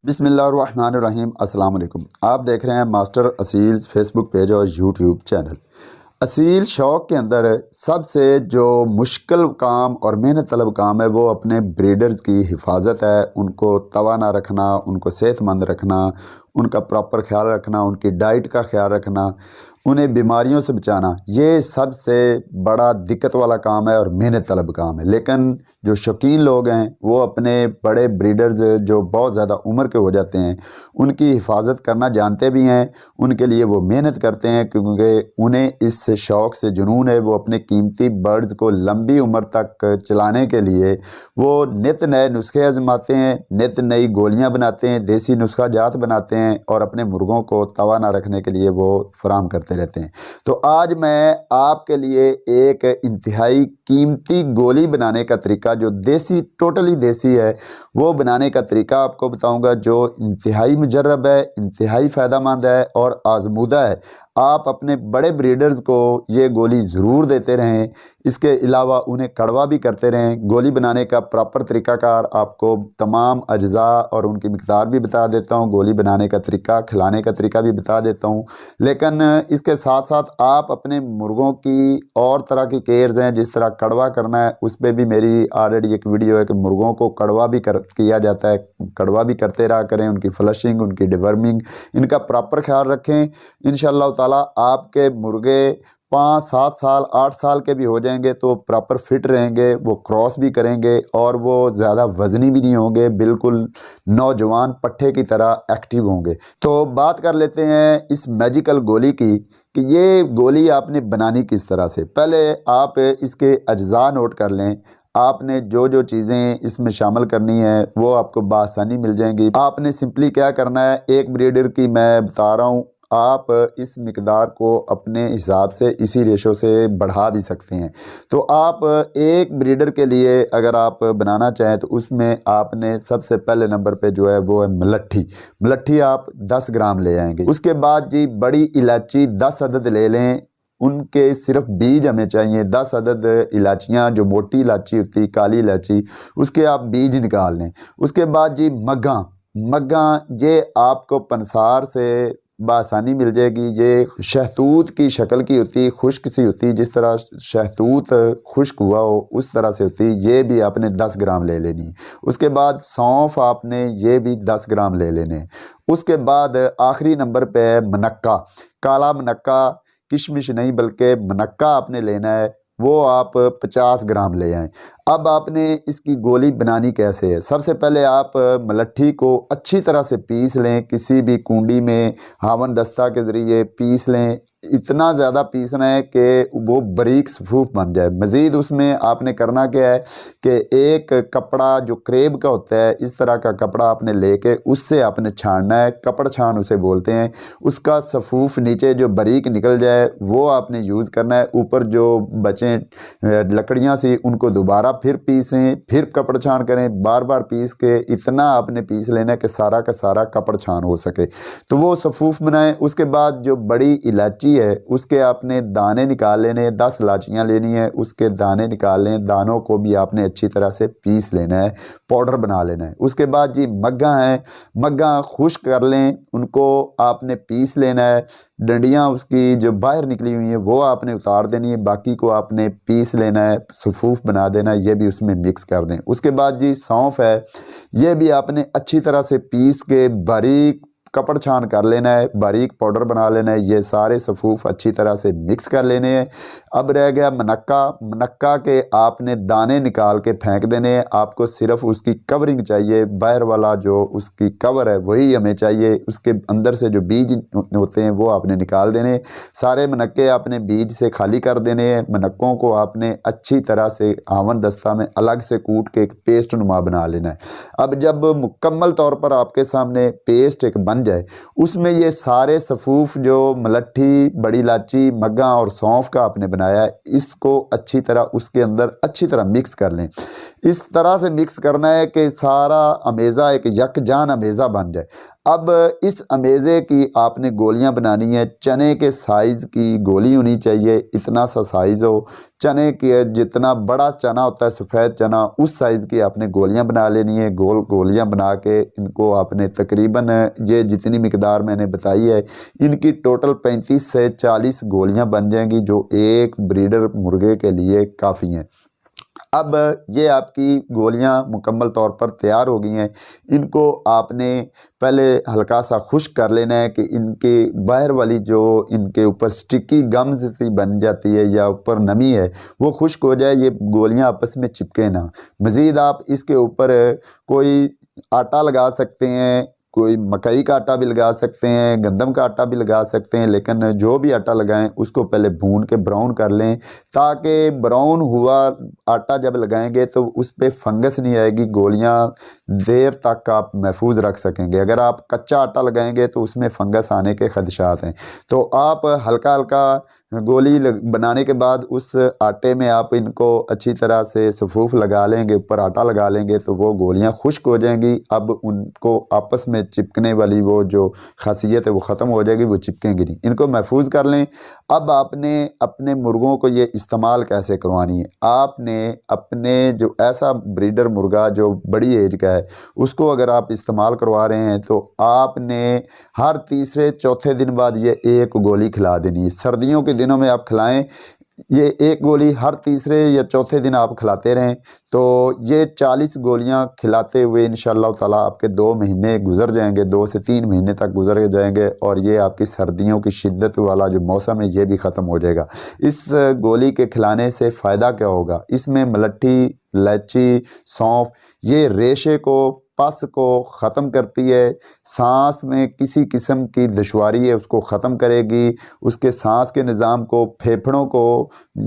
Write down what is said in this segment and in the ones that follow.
بسم اللہ الرحمن الرحیم۔ السلام علیکم۔ آپ دیکھ رہے ہیں ماسٹر اسیل فیس بک پیج اور یوٹیوب چینل۔ اسیل شوق کے اندر سب سے جو مشکل کام اور محنت طلب کام ہے وہ اپنے بریڈرز کی حفاظت ہے، ان کو توانا رکھنا، ان کو صحت مند رکھنا، ان کا پراپر خیال رکھنا، ان کی ڈائٹ کا خیال رکھنا، انہیں بیماریوں سے بچانا۔ یہ سب سے بڑا دقت والا کام ہے اور محنت طلب کام ہے، لیکن جو شوقین لوگ ہیں وہ اپنے بڑے بریڈرز جو بہت زیادہ عمر کے ہو جاتے ہیں ان کی حفاظت کرنا جانتے بھی ہیں، ان کے لیے وہ محنت کرتے ہیں، کیونکہ انہیں اس شوق سے جنون ہے۔ وہ اپنے قیمتی برڈز کو لمبی عمر تک چلانے کے لیے وہ نت نئے نسخے آزماتے ہیں، نت نئی گولیاں بناتے ہیں، دیسی نسخہ جات بناتے ہیں اور اپنے مرغوں کو توانا رکھنے کے لیے وہ فراہم کرتے رہتے ہیں۔ تو آج میں آپ کے لیے ایک انتہائی قیمتی گولی بنانے کا طریقہ جو دیسی، ٹوٹلی دیسی ہے، وہ بنانے کا طریقہ آپ کو بتاؤں گا جو انتہائی مجرب ہے، انتہائی فائدہ مند ہے اور آزمودہ ہے۔ آپ اپنے بڑے بریڈرز کو یہ گولی ضرور دیتے رہیں، اس کے علاوہ انہیں کڑوا بھی کرتے رہیں۔ گولی بنانے کا پراپر طریقہ کار آپ کو تمام اجزاء اور ان کی مقدار بھی بتا دیتا ہوں، گولی بنانے کا طریقہ، کھلانے کا طریقہ بھی بتا دیتا ہوں، لیکن اس کے ساتھ ساتھ آپ اپنے مرغوں کی اور طرح کی کیئرز ہیں، جس طرح کڑوا کرنا ہے اس پہ بھی میری آلریڈی ایک ویڈیو ہے کہ مرغوں کو کڑوا بھی کیا جاتا ہے، کڑوا بھی کرتے رہا کریں، ان کی فلشنگ، ان کی ڈیورمنگ، ان کا پراپر خیال رکھیں۔ انشاءاللہ تعالیٰ آپ کے مرغے 5 7 سال 8 سال کے بھی ہو جائیں گے تو پراپر فٹ رہیں گے، وہ کراس بھی کریں گے اور وہ زیادہ وزنی بھی نہیں ہوں گے، بالکل نوجوان پٹھے کی طرح ایکٹیو ہوں گے۔ تو بات کر لیتے ہیں اس میجیکل گولی کی کہ یہ گولی آپ نے بنانی کس طرح سے۔ پہلے آپ اس کے اجزاء نوٹ کر لیں۔ آپ نے جو جو چیزیں اس میں شامل کرنی ہیں وہ آپ کو بآسانی مل جائیں گی۔ آپ نے سمپلی کیا کرنا ہے، ایک بریڈر کی میں بتا رہا ہوں، آپ اس مقدار کو اپنے حساب سے اسی ریشو سے بڑھا بھی سکتے ہیں۔ تو آپ ایک بریڈر کے لیے اگر آپ بنانا چاہیں تو اس میں آپ نے سب سے پہلے نمبر پہ جو ہے وہ ہے ملٹھی۔ ملٹھی آپ 10 گرام لے آئیں گے۔ اس کے بعد جی بڑی الائچی 10 عدد لے لیں، ان کے صرف بیج ہمیں چاہیے 10 عدد الائچیاں، جو موٹی الائچی ہوتی، کالی الائچی، اس کے آپ بیج نکال لیں۔ اس کے بعد جی مگاں یہ آپ کو پنسار سے بآسانی مل جائے گی۔ یہ شہتوت کی شکل کی ہوتی، خشک سی ہوتی، جس طرح شہتوت خشک ہوا ہو اس طرح سے ہوتی، یہ بھی آپ نے 10 گرام لے لینی۔ اس کے بعد سونف آپ نے یہ بھی 10 گرام لے لینے۔ اس کے بعد آخری نمبر پہ ہے منقہ، کالا منقہ، کشمش نہیں بلکہ منقہ آپ نے لینا ہے، وہ آپ 50 گرام لے آئیں۔ اب آپ نے اس کی گولی بنانی کیسے ہے؟ سب سے پہلے آپ ملٹھی کو اچھی طرح سے پیس لیں، کسی بھی کنڈی میں ہاون دستہ کے ذریعے پیس لیں، اتنا زیادہ پیسنا ہے کہ وہ باریک صفوف بن جائے۔ مزید اس میں آپ نے کرنا کیا ہے کہ ایک کپڑا جو کریب کا ہوتا ہے، اس طرح کا کپڑا آپ نے لے کے اس سے آپ نے چھاننا ہے، کپڑ چھان اسے بولتے ہیں۔ اس کا صفوف نیچے جو باریک نکل جائے وہ آپ نے یوز کرنا ہے، اوپر جو بچیں لکڑیاں سی ان کو دوبارہ پھر پیسیں، پھر کپڑ چھان کریں، بار بار پیس کے اتنا آپ نے پیس لینا ہے کہ سارا کا سارا کپڑ چھان ہو سکے، تو وہ صفوف بنائیں۔ اس کے بعد جو بڑی الائچی ہے اس کے آپ نے دانے نکال لینے، 10 الائچیاں لینی ہیں، اس کے دانے نکال لیں، دانوں کو بھی آپ نے اچھی طرح سے پیس لینا ہے، پاؤڈر بنا لینا ہے۔ اس کے بعد جی مگاں ہیں، مگاں خشک کر لیں، ان کو آپ نے پیس لینا ہے، ڈنڈیاں اس کی جو باہر نکلی ہوئی ہیں وہ آپ نے اتار دینی ہے، باقی کو آپ نے پیس لینا ہے، صفوف بنا دینا ہے، یہ بھی اس میں مکس کر دیں۔ اس کے بعد جی سونف ہے، یہ بھی آپ نے اچھی طرح سے پیس کے باریک کپڑ چھان کر لینا ہے، باریک پاؤڈر بنا لینا ہے، یہ سارے صفوف اچھی طرح سے مکس کر لینے ہیں۔ اب رہ گیا منقہ کے آپ نے دانے نکال کے پھینک دینے ہیں، آپ کو صرف اس کی کورنگ چاہیے، باہر والا جو اس کی کور ہے وہی ہمیں چاہیے، اس کے اندر سے جو بیج ہوتے ہیں وہ آپ نے نکال دینے۔ سارے منقے آپ نے بیج سے خالی کر دینے ہیں، منقوں کو آپ نے اچھی طرح سے ہاون دستہ میں الگ سے کوٹ کے ایک پیسٹ نما بنا لینا ہے۔ اب جب مکمل طور پر آپ کے سامنے پیسٹ ایک بن جائے، اس میں یہ سارے صفوف جو ملٹھی، بڑی الائچی، مگاں اور سونف کا آپ نے بنایا ہے، اس کو اچھی طرح اس کے اندر اچھی طرح مکس کر لیں۔ اس طرح سے مکس کرنا ہے کہ سارا امیزہ ایک یکجان امیزہ بن جائے۔ اب اس امیزے کی آپ نے گولیاں بنانی ہیں، چنے کے سائز کی گولی ہونی چاہیے، اتنا سا سائز ہو، چنے کے جتنا بڑا چنا ہوتا ہے سفید چنا اس سائز کی آپ نے گولیاں بنا لینی ہے۔ گولیاں بنا کے ان کو آپ نے تقریباً یہ جتنی مقدار میں نے بتائی ہے ان کی ٹوٹل 35 سے 40 گولیاں بن جائیں گی، جو ایک بریڈر مرغے کے لیے کافی ہیں۔ اب یہ آپ کی گولیاں مکمل طور پر تیار ہو گئی ہیں، ان کو آپ نے پہلے ہلکا سا خشک کر لینا ہے کہ ان کے باہر والی جو ان کے اوپر سٹکی گمز سی بن جاتی ہے یا اوپر نمی ہے وہ خشک ہو جائے، یہ گولیاں آپس میں چپکے نہ۔ مزید آپ اس کے اوپر کوئی آٹا لگا سکتے ہیں، کوئی مکئی کا آٹا بھی لگا سکتے ہیں، گندم کا آٹا بھی لگا سکتے ہیں، لیکن جو بھی آٹا لگائیں اس کو پہلے بھون کے براؤن کر لیں، تاکہ براؤن ہوا آٹا جب لگائیں گے تو اس پہ فنگس نہیں آئے گی، گولیاں دیر تک آپ محفوظ رکھ سکیں گے۔ اگر آپ کچا آٹا لگائیں گے تو اس میں فنگس آنے کے خدشات ہیں۔ تو آپ ہلکا ہلکا گولی بنانے کے بعد اس آٹے میں آپ ان کو اچھی طرح سے صفوف لگا لیں گے، اوپر آٹا لگا لیں گے تو وہ گولیاں خشک ہو جائیں گی۔ اب ان کو آپس میں چپکنے والی وہ جو خاصیت ہے وہ ختم ہو جائے گی، وہ چپکیں گی نہیں۔ ان کو محفوظ کر لیں۔ اب آپ نے اپنے مرغوں کو یہ استعمال کیسے کروانی ہے؟ آپ نے اپنے جو ایسا بریڈر مرغا جو بڑی ایج کا ہے اس کو اگر آپ استعمال کروا رہے ہیں تو آپ نے ہر تیسرے چوتھے دن بعد یہ ایک گولی کھلا دینی ہے۔ سردیوں کے دنوں میں آپ کھلائیں، یہ ایک گولی ہر تیسرے یا چوتھے دن آپ کھلاتے رہیں تو یہ 40 گولیاں کھلاتے ہوئے انشاءاللہ تعالیٰ آپ کے 2 مہینے گزر جائیں گے، 2 سے 3 مہینے تک گزر جائیں گے، اور یہ آپ کی سردیوں کی شدت والا جو موسم ہے یہ بھی ختم ہو جائے گا۔ اس گولی کے کھلانے سے فائدہ کیا ہوگا؟ اس میں ملٹھی، الائچی، سونف یہ ریشے کو، پس کو ختم کرتی ہے، سانس میں کسی قسم کی دشواری ہے اس کو ختم کرے گی، اس کے سانس کے نظام کو، پھیپھڑوں کو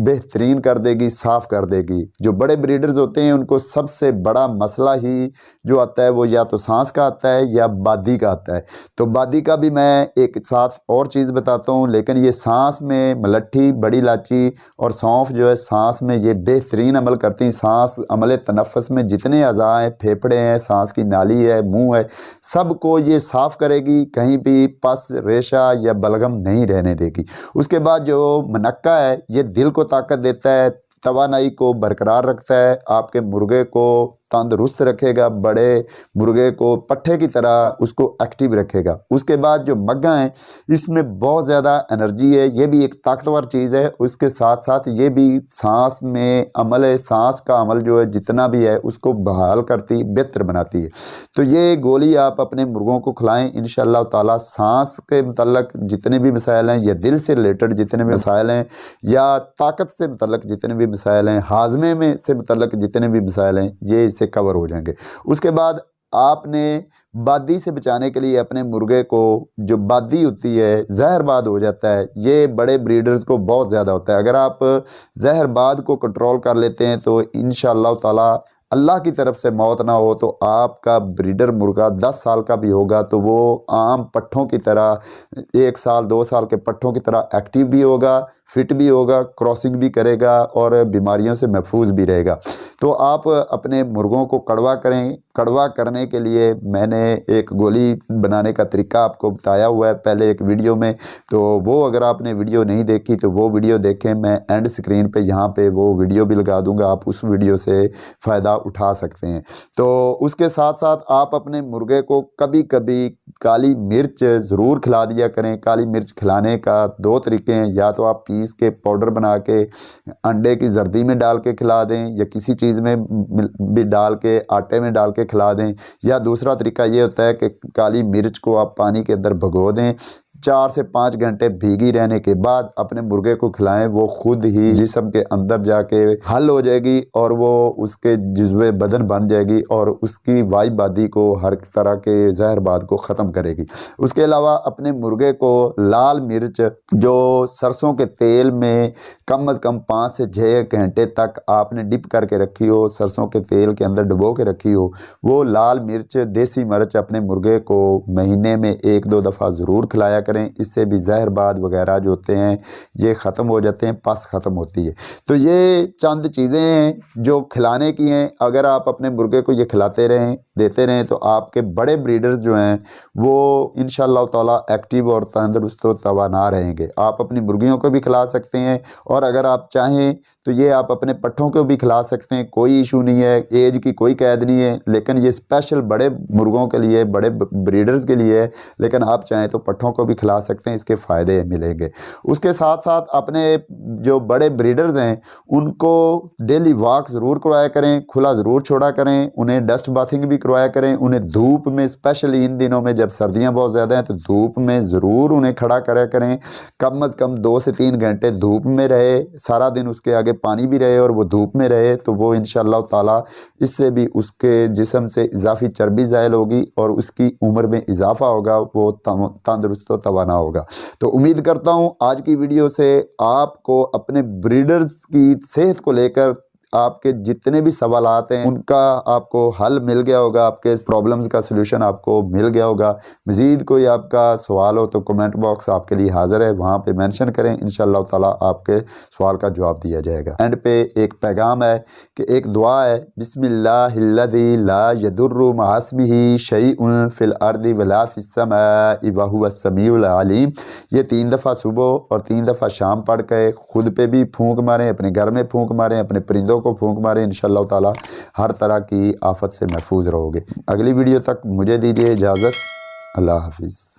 بہترین کر دے گی، صاف کر دے گی۔ جو بڑے بریڈرز ہوتے ہیں ان کو سب سے بڑا مسئلہ ہی جو آتا ہے وہ یا تو سانس کا آتا ہے یا بادی کا آتا ہے۔ تو بادی کا بھی میں ایک ساتھ اور چیز بتاتا ہوں، لیکن یہ سانس میں ملٹھی، بڑی الائچی اور سونف جو ہے سانس میں یہ بہترین عمل کرتی ہیں۔ سانس عمل تنفس میں جتنے اعضاء ہیں، پھیپھڑے ہیں، سانس کی نالی ہے، منہ ہے، سب کو یہ صاف کرے گی، کہیں بھی پس، ریشہ یا بلغم نہیں رہنے دے گی۔ اس کے بعد جو منقع ہے یہ دل کو طاقت دیتا ہے، توانائی کو برقرار رکھتا ہے، آپ کے مرغے کو تندرست رکھے گا، بڑے مرغے کو پٹھے کی طرح اس کو ایکٹیو رکھے گا۔ اس کے بعد جو مگا ہیں اس میں بہت زیادہ انرجی ہے، یہ بھی ایک طاقتور چیز ہے، اس کے ساتھ ساتھ یہ بھی سانس میں عمل ہے، سانس کا عمل جو ہے جتنا بھی ہے اس کو بحال کرتی، بہتر بناتی ہے۔ تو یہ گولی آپ اپنے مرغوں کو کھلائیں، انشاءاللہ تعالیٰ سانس کے متعلق جتنے بھی مسائل ہیں یا دل سے ریلیٹڈ جتنے بھی مسائل ہیں یا طاقت سے متعلق جتنے بھی مسائل ہیں، ہاضمے میں سے متعلق جتنے بھی مسائل ہیں، یہ اس سے کور ہو جائیں گے۔ اس کے بعد آپ نے بادی سے بچانے کے لیے اپنے مرغے کو، جو بادی ہوتی ہے زہر باد ہو جاتا ہے، یہ بڑے بریڈرز کو بہت زیادہ ہوتا ہے، اگر آپ زہر باد کو کنٹرول کر لیتے ہیں تو انشاءاللہ تعالیٰ اللہ کی طرف سے موت نہ ہو تو آپ کا بریڈر مرغا 10 سال کا بھی ہوگا تو وہ عام پٹھوں کی طرح 1 سال 2 سال کے پٹھوں کی طرح ایکٹیو بھی ہوگا، فٹ بھی ہوگا، کراسنگ بھی کرے گا اور بیماریوں سے محفوظ بھی رہے گا۔ تو آپ اپنے مرغوں کو کڑوا کریں۔ کڑوا کرنے کے لیے میں نے ایک گولی بنانے کا طریقہ آپ کو بتایا ہوا ہے پہلے ایک ویڈیو میں، تو وہ اگر آپ نے ویڈیو نہیں دیکھی تو وہ ویڈیو دیکھیں، میں اینڈ سکرین پہ یہاں پہ وہ ویڈیو بھی لگا دوں گا، آپ اس ویڈیو سے فائدہ اٹھا سکتے ہیں۔ تو اس کے ساتھ ساتھ آپ اپنے مرغے کو کبھی کبھی کالی مرچ ضرور کھلا دیا کریں۔ کالی مرچ کھلانے کا 2 طریقے ہیں، یا تو آپ پیس کے پاؤڈر بنا کے انڈے کی زردی میں ڈال کے کھلا دیں یا کسی چیز میں بھی ڈال کے آٹے میں ڈال کے کھلا دیں، یا دوسرا طریقہ یہ ہوتا ہے کہ کالی مرچ کو آپ پانی کے اندر بھگو دیں، 4 سے 5 گھنٹے بھیگی رہنے کے بعد اپنے مرغے کو کھلائیں، وہ خود ہی جسم کے اندر جا کے حل ہو جائے گی اور وہ اس کے جزوِ بدن بن جائے گی اور اس کی وائی بادی کو، ہر طرح کے زہر باد کو ختم کرے گی۔ اس کے علاوہ اپنے مرغے کو لال مرچ جو سرسوں کے تیل میں کم از کم 5 سے 6 گھنٹے تک آپ نے ڈپ کر کے رکھی ہو، سرسوں کے تیل کے اندر ڈبو کے رکھی ہو، وہ لال مرچ، دیسی مرچ اپنے مرغے کو مہینے میں 1-2 دفعہ ضرور کھلایا کریں۔ کریں، اس سے بھی زہر باد وغیرہ جو ہوتے ہیں یہ ختم ہو جاتے ہیں، پس ختم ہوتی ہے۔ تو یہ چند چیزیں ہیں جو کھلانے کی ہیں، اگر آپ اپنے مرغے کو یہ کھلاتے رہیں، دیتے رہیں تو آپ کے بڑے بریڈرز جو ہیں وہ انشاءاللہ تعالیٰ ایکٹیو اور تندرست و توانا رہیں گے۔ آپ اپنی مرغیوں کو بھی کھلا سکتے ہیں، اور اگر آپ چاہیں تو یہ آپ اپنے پٹھوں کو بھی کھلا سکتے ہیں، کوئی ایشو نہیں ہے، ایج کی کوئی قید نہیں ہے، لیکن یہ اسپیشل بڑے مرغوں کے لیے، بڑے بریڈرز کے لیے ہے، لیکن آپ چاہیں تو پٹھوں کو بھی کھلا سکتے ہیں، اس کے فائدے ملیں گے۔ اس کے ساتھ ساتھ اپنے جو بڑے بریڈرز ہیں ان کو ڈیلی واک ضرور کروایا کریں، کھلا ضرور چھوڑا کریں، انہیں ڈسٹ باتھنگ بھی کروایا کریں، انہیں دھوپ میں اسپیشلی ان دنوں میں جب سردیاں بہت زیادہ ہیں تو دھوپ میں ضرور انہیں کھڑا کرا کریں، کم از کم 2 سے 3 گھنٹے دھوپ میں رہے، سارا دن اس کے آگے پانی بھی رہے اور وہ دھوپ میں رہے، تو وہ انشاءاللہ تعالیٰ اس سے بھی اس کے جسم سے اضافی چربی زائل ہوگی اور اس کی عمر میں اضافہ ہوگا، وہ تندرست و توانا ہوگا۔ تو امید کرتا ہوں آج کی ویڈیو سے آپ کو اپنے بریڈرز کی صحت کو لے کر آپ کے جتنے بھی سوالات ہیں ان کا آپ کو حل مل گیا ہوگا، آپ کے پرابلمز کا سلوشن آپ کو مل گیا ہوگا۔ مزید کوئی آپ کا سوال ہو تو کمنٹ باکس آپ کے لیے حاضر ہے، وہاں پہ مینشن کریں، انشاءاللہ تعالیٰ آپ کے سوال کا جواب دیا جائے گا۔ اینڈ پہ ایک پیغام ہے کہ ایک دعا ہے، بسم اللہ الذی لا یضر مع اسمہ شیء فی الارض ولا فی السماء وہو السمیع العلیم۔ یہ 3 دفعہ صبح اور 3 دفعہ شام پڑھ کے خود پہ بھی پھونک ماریں، اپنے گھر میں پھونک ماریں، اپنے پرندوں کو پھونک ماریں، انشاءاللہ تعالیٰ ہر طرح کی آفت سے محفوظ رہو گے۔ اگلی ویڈیو تک مجھے دیجیے اجازت، اللہ حافظ۔